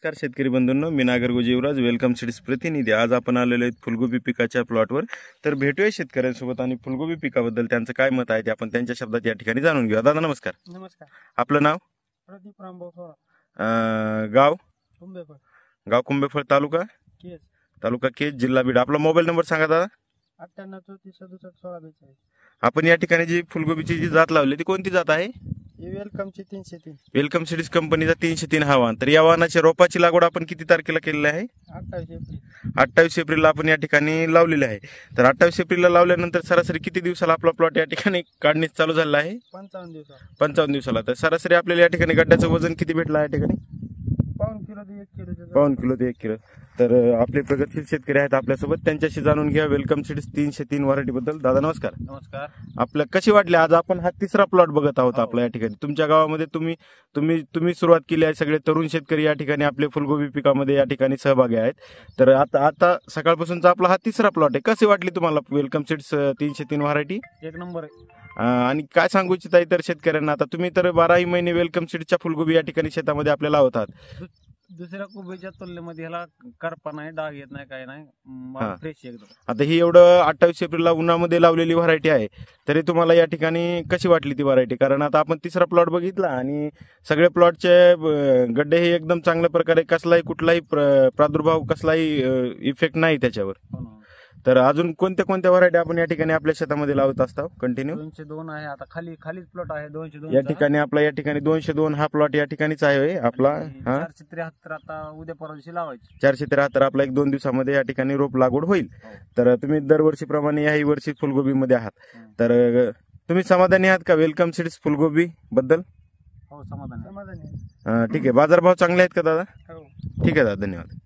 नमस्कार शेतकरी बंधूंनो, मी नागरगोजी युवराज welcome seeds प्रतिनिधी। आज आपण आलेलो आहेत फुलगोबी पिकाच्या प्लॉटवर। तर भेटूया शेतकऱ्यांसोबत आणि फुलगोबी पिकाबद्दल त्यांचं काय मत आहे ते आपण त्यांच्या शब्दात या ठिकाणी जाणून घेऊया। दादा नमस्कार। नमस्कार। आपलं नाव? प्रदीप रामभाऊ गाव? कुंभेफळ। गाव कुंभेफळ, तालुका केज, जिल्हा बीड। आपला मोबाईल नंबर सांगा दादा। 98 34 67 16 42। आपण या ठिकाणी जी फुलगोबीची जी जात लावली ती कोणती जात आहे? वेलकमची 303। वेलकम सीड्स कंपनीचा 303 हा वाहन। तर या वाहनाच्या रोपाची लागवड आपण किती तारखेला केलेली आहे? 28 एप्रिल। 28 एप्रिलला आपण या ठिकाणी लावलेली आहे। तर 28 एप्रिलला लावल्यानंतर सरासरी किती दिवसाला आपला प्लॉट या ठिकाणी काढणी चालू झाला आहे? 55 दिवसाला। 55 दिवसाला। तर सरासरी आपल्याला या ठिकाणी गड्ड्याचं वजन किती भेटलं या ठिकाणी? 5 किलो ते 1 किलो। 5 किलो ते 1 किलो। तर आपले प्रगतशील शेतकरी आहेत आपल्यासोबत, त्यांच्याशी जाणून घ्या वेलकम सीड्स 303 व्हरायटी बद्दल। दादा नमस्कार। नमस्कार। आपलं कशी वाटली? आज आपण हा तिसरा प्लॉट बघत आहोत आपल्या या ठिकाणी। तुमच्या गावामध्ये तुम्ही सुरुवात केली आहे, सगळे तरुण शेतकरी या ठिकाणी आपले फुलगोबी पिकामध्ये या ठिकाणी सहभागी आहेत। तर आता सकाळपासूनचा आपला हा तिसरा प्लॉट आहे। कशी वाटली तुम्हाला वेलकम सीड्स 303 व्हरायटी? एक नंबर आहे। आणि काय सांगू इच्छिता इतर शेतकऱ्यांना? आता तुम्ही तर 12ही महिने वेलकम सीड्सच्या फुलगोबी या ठिकाणी शेतामध्ये आपल्याला लावतात। दुसऱ्या कोबीच्या तुलनेमध्ये ह्याला करपा नाही, डाग येत नाही, काय नाही, फ्रेश एकदम। आता ही एवढं 28 एप्रिलला उन्हामध्ये लावलेली व्हरायटी आहे, तरी तुम्हाला या ठिकाणी कशी वाटली ती व्हरायटी? कारण आता आपण तिसरा प्लॉट बघितला आणि सगळे प्लॉटचे गड्डे हे एकदम चांगल्या प्रकारे, कसलाही कुठलाही प्रादुर्भाव, कसलाही इफेक्ट नाही त्याच्यावर। तर अजून कोणत्या व्हरायटी आपण या ठिकाणी आपल्या शेतामध्ये लावत असतो कंटिन्यू? 202 आहे। आता खालीच प्लॉट आहे 202 या ठिकाणी आपला या ठिकाणी 202 हा प्लॉट या ठिकाणीच आहे आपला। 473 आता उद्या परवा दिवशी लावायची। 473 आपला 1-2 दिवसामध्ये या ठिकाणी रोप लागवड होईल। तर तुम्ही दरवर्षीप्रमाणे याही वर्षी फुलगोबीमध्ये आहात। तर तुम्ही समाधानी आहात का वेलकम सीड्स फुलगोबी बद्दल? हो, समाधानी। ठीक आहे। बाजारभाव चांगले आहेत का दादा? हो। ठीक आहे दादा, धन्यवाद।